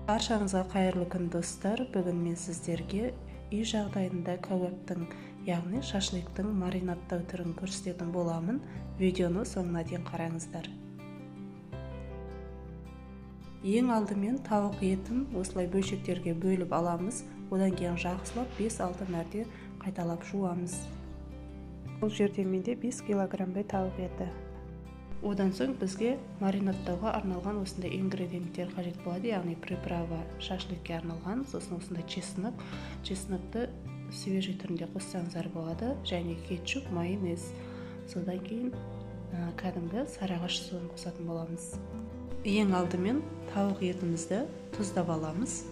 Баршаңызға қайырлы күн достар. Бүгін мен сіздерге үй жағдайында кәуаптың, яғни шашликтың маринадтау түрін көрсететін боламын. Видеоны соңына дейін қараңыздар. Ең алдымен тауық етін осылай бөлшектерге бөліп аламыз. Одан кейін жақсылап 5-6 мәрте қайталап жуамыз. Бұл жерде менде 5 килограммдай тауық еті. Одан соң бізге маринадтауға арналған осындай ингредиенттер қажет болады, яғни приправа шашликке арналған, сосын осындай чеснокты свежий түрінде қоссаңыздар болады, және кетчуп, майонез. Содан кейін кәдімгі сарыағаш суын қосатын боламыз. Ең алдымен тауық етімізді тұздап аламыз.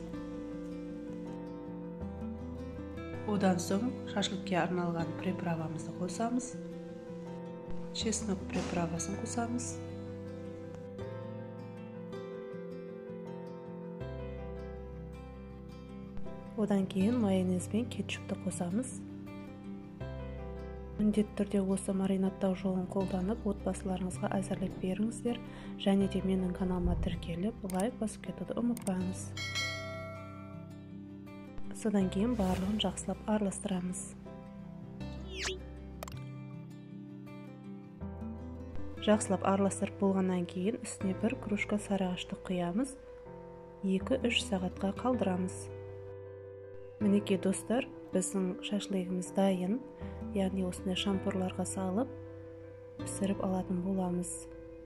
Одан соң шашликке арналған приправамызды қосамыз. Чеснок приправасын қосамыз. Одан кейін майонез бен кетчупты қосамыз. Міндетті түрде осы маринадтау жолын қолданып, отбасыларыңызға әзірлеп беріңіздер, және де менің каналыма тіркеліп, лайк басып кетуді ұмытпаңыз. Содан кейін барлығын жақсылап араластырамыз. Жақсылап араластырып болғаннан кейін үстіне бір кружка сарыағашты құямыз, 2-3 сағатқа қалдырамыз. Мінекей достар, біздің шашлигіміз дайын, яғни осындай шампурларға салып пісіріп алатын боламыз.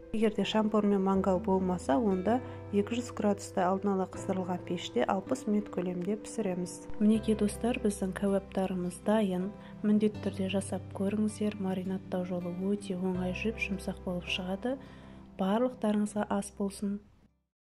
Егерде шампур мен мангал болмаса, онда 200 градуста алдын ала қыздырылған пеште 60 минут көлемде пісіреміз. Мінекей достар, біздің кәуаптарымыз дайын. Міндетті түрде жасап көріңіздер. Маринадтау жолы өте оңай, жұмсақ болып шығады. Барлықтарыңызға ас болсын.